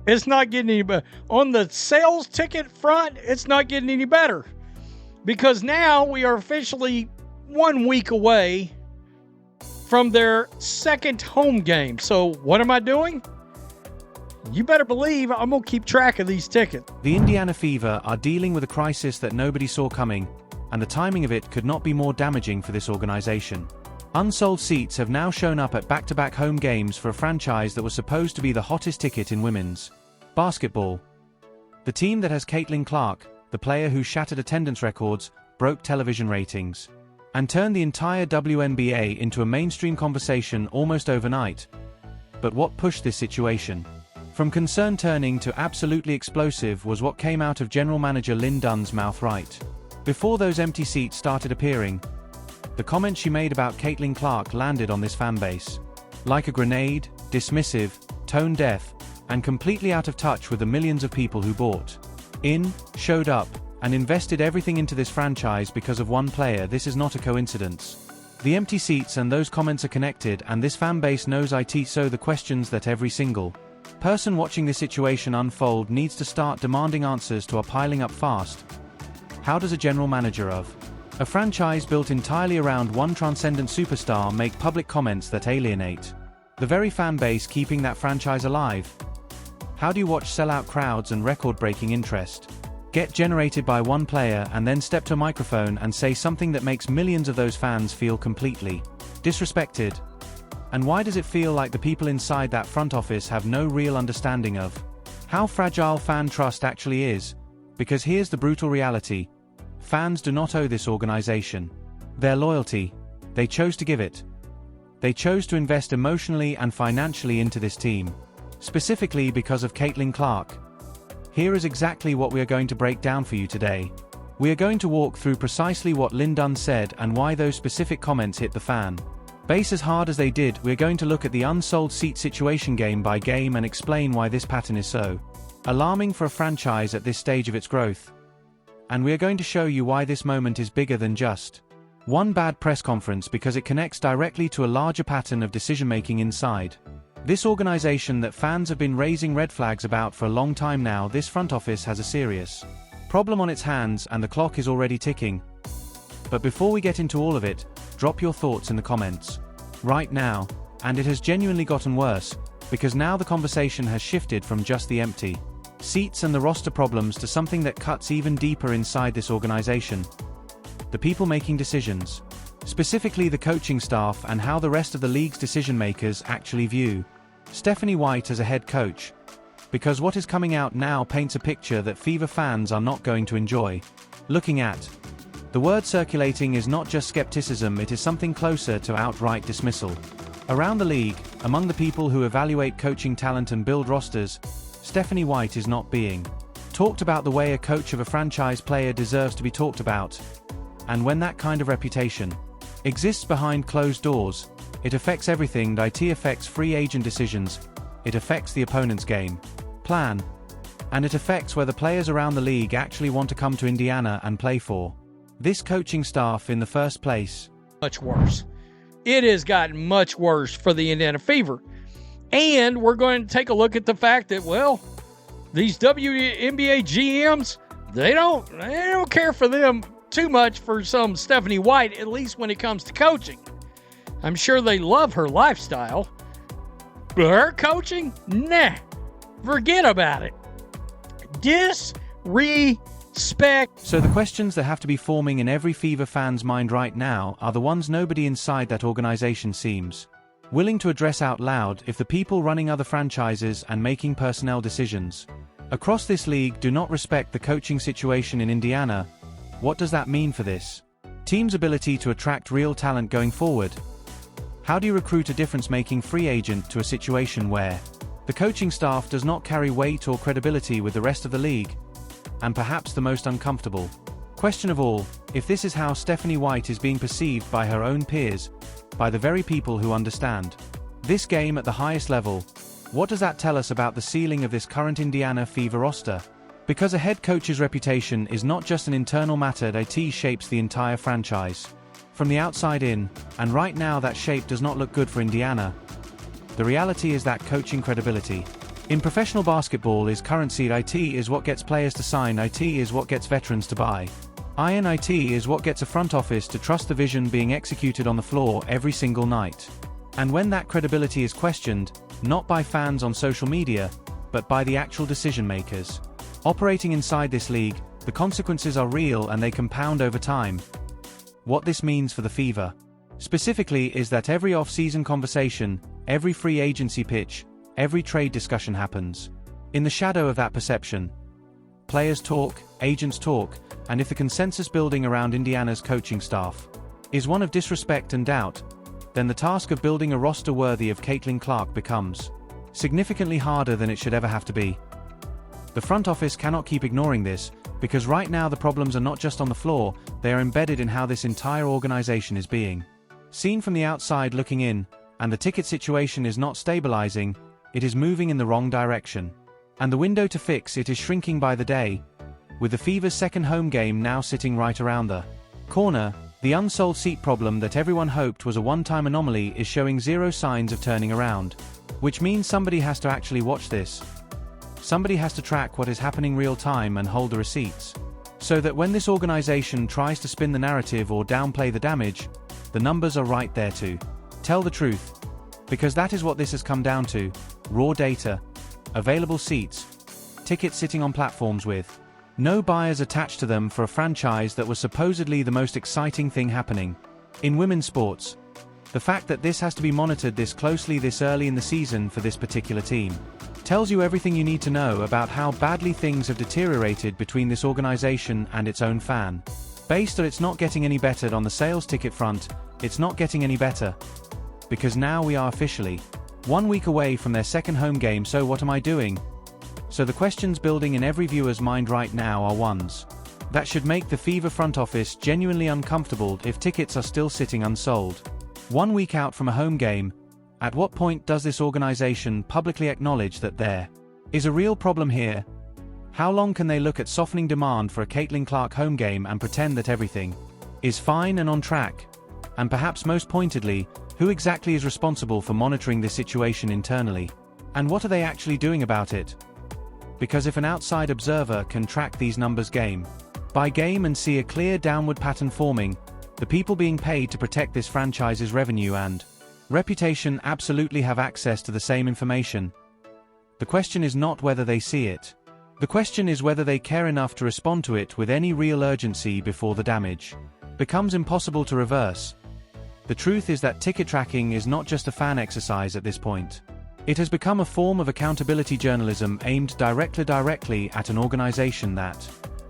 It's not getting any better. On the sales ticket front, it's not getting any better. Because now we are officially 1 week away from their second home game. So what am I doing? You better believe I'm going to keep track of these tickets. The Indiana Fever are dealing with a crisis that nobody saw coming, and the timing of it could not be more damaging for this organization. Unsold seats have now shown up at back-to-back home games for a franchise that was supposed to be the hottest ticket in women's basketball. The team that has Caitlin Clark, the player who shattered attendance records, broke television ratings, and turned the entire WNBA into a mainstream conversation almost overnight. But what pushed this situation? From concern turning to absolutely explosive was what came out of General Manager Lynn Dunn's mouth right before those empty seats started appearing. The comment she made about Caitlin Clark landed on this fanbase like a grenade, dismissive, tone-deaf, and completely out of touch with the millions of people who bought in, showed up, and invested everything into this franchise because of one player. This is not a coincidence. The empty seats and those comments are connected, and this fanbase knows it. So the questions that every single person watching this situation unfold needs to start demanding answers to are piling up fast. How does a general manager of a franchise built entirely around one transcendent superstar make public comments that alienate the very fan base keeping that franchise alive? How do you watch sellout crowds and record-breaking interest get generated by one player and then step to a microphone and say something that makes millions of those fans feel completely disrespected? And why does it feel like the people inside that front office have no real understanding of how fragile fan trust actually is? Because here's the brutal reality. Fans do not owe this organization their loyalty. They chose to give it. They chose to invest emotionally and financially into this team, specifically because of Caitlin Clark. Here is exactly what we are going to break down for you today. We are going to walk through precisely what Lynn Dunn said and why those specific comments hit the fan base as hard as they did. We are going to look at the unsold seat situation game by game and explain why this pattern is so alarming for a franchise at this stage of its growth. And we are going to show you why this moment is bigger than just one bad press conference, because it connects directly to a larger pattern of decision-making inside this organization that fans have been raising red flags about for a long time now. This front office has a serious problem on its hands, and the clock is already ticking. But before we get into all of it, drop your thoughts in the comments right now. And it has genuinely gotten worse, because now the conversation has shifted from just the empty seats and the roster problems to something that cuts even deeper inside this organization. The people making decisions, specifically the coaching staff, and how the rest of the league's decision makers actually view Stephanie White as a head coach. Because what is coming out now paints a picture that Fever fans are not going to enjoy looking at. The word circulating is not just skepticism, it is something closer to outright dismissal. Around the league, among the people who evaluate coaching talent and build rosters, Stephanie White is not being talked about the way a coach of a franchise player deserves to be talked about. And when that kind of reputation exists behind closed doors, it affects everything. It affects free agent decisions, it affects the opponent's game plan, and it affects whether players around the league actually want to come to Indiana and play for this coaching staff in the first place. Much worse. It has gotten much worse for the Indiana Fever. And we're going to take a look at the fact that, well, these WNBA GMs, they don't care for them too much for some Stephanie White, at least when it comes to coaching. I'm sure they love her lifestyle, but her coaching, nah, forget about it. Disrespect. So the questions that have to be forming in every Fever fan's mind right now are the ones nobody inside that organization seems willing to address out loud. If the people running other franchises and making personnel decisions across this league do not respect the coaching situation in Indiana, what does that mean for this team's ability to attract real talent going forward? How do you recruit a difference-making free agent to a situation where the coaching staff does not carry weight or credibility with the rest of the league? And perhaps the most uncomfortable question of all, if this is how Stephanie White is being perceived by her own peers, by the very people who understand this game at the highest level, what does that tell us about the ceiling of this current Indiana Fever roster? Because a head coach's reputation is not just an internal matter, it shapes the entire franchise from the outside in, and right now that shape does not look good for Indiana. The reality is that coaching credibility In professional basketball is currency. IT is what gets players to sign. IT is what gets veterans to buy. IT is what gets a front office to trust the vision being executed on the floor every single night. And when that credibility is questioned, not by fans on social media, but by the actual decision makers operating inside this league, the consequences are real and they compound over time. What this means for the Fever, specifically, is that every off-season conversation, every free agency pitch, every trade discussion happens in the shadow of that perception. Players talk, agents talk, and if the consensus building around Indiana's coaching staff is one of disrespect and doubt, then the task of building a roster worthy of Caitlin Clark becomes significantly harder than it should ever have to be. The front office cannot keep ignoring this, because right now the problems are not just on the floor, they are embedded in how this entire organization is being seen from the outside looking in, and the ticket situation is not stabilizing, it is moving in the wrong direction. And the window to fix it is shrinking by the day, with the Fever's second home game now sitting right around the corner. The unsold seat problem that everyone hoped was a one-time anomaly is showing zero signs of turning around, which means somebody has to actually watch this. Somebody has to track what is happening real time and hold the receipts, so that when this organization tries to spin the narrative or downplay the damage, the numbers are right there to tell the truth. Because that is what this has come down to: raw data, available seats, tickets sitting on platforms with no buyers attached to them for a franchise that was supposedly the most exciting thing happening in women's sports. The fact that this has to be monitored this closely this early in the season for this particular team tells you everything you need to know about how badly things have deteriorated between this organization and its own fan base. That it's not getting any better on the sales ticket front, it's not getting any better. Because now we are officially 1 week away from their second home game. So what am I doing? So the questions building in every viewer's mind right now are ones that should make the Fever front office genuinely uncomfortable if tickets are still sitting unsold 1 week out from a home game. At what point does this organization publicly acknowledge that there is a real problem here? How long can they look at softening demand for a Caitlin Clark home game and pretend that everything is fine and on track? And perhaps most pointedly, who exactly is responsible for monitoring this situation internally? And what are they actually doing about it? Because if an outside observer can track these numbers game by game and see a clear downward pattern forming, the people being paid to protect this franchise's revenue and reputation absolutely have access to the same information. The question is not whether they see it. The question is whether they care enough to respond to it with any real urgency before the damage becomes impossible to reverse. The truth is that ticket tracking is not just a fan exercise at this point. It has become a form of accountability journalism aimed directly at an organization that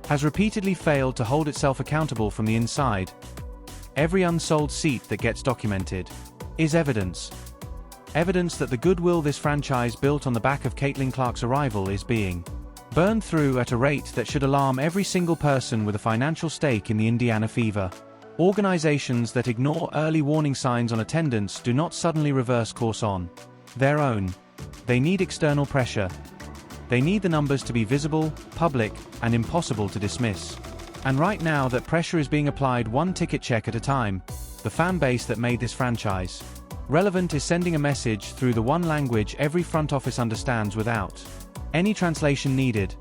has repeatedly failed to hold itself accountable from the inside. Every unsold seat that gets documented is evidence. Evidence that the goodwill this franchise built on the back of Caitlin Clark's arrival is being burned through at a rate that should alarm every single person with a financial stake in the Indiana Fever. Organizations that ignore early warning signs on attendance do not suddenly reverse course on their own. They need external pressure. They need the numbers to be visible, public, and impossible to dismiss. And right now that pressure is being applied one ticket check at a time. The fan base that made this franchise relevant is sending a message through the one language every front office understands without any translation needed.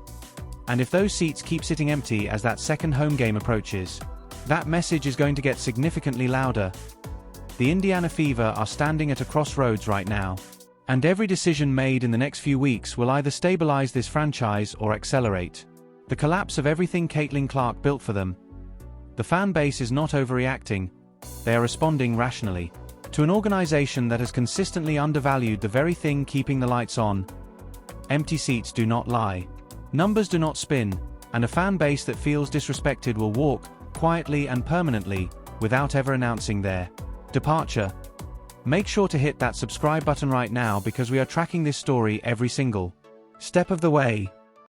And if those seats keep sitting empty as that second home game approaches, that message is going to get significantly louder. The Indiana Fever are standing at a crossroads right now, and every decision made in the next few weeks will either stabilize this franchise or accelerate the collapse of everything Caitlin Clark built for them. The fan base is not overreacting. They are responding rationally to an organization that has consistently undervalued the very thing keeping the lights on. Empty seats do not lie. Numbers do not spin, and a fan base that feels disrespected will walk quietly and permanently without ever announcing their departure. Make sure to hit that subscribe button right now because we are tracking this story every single step of the way.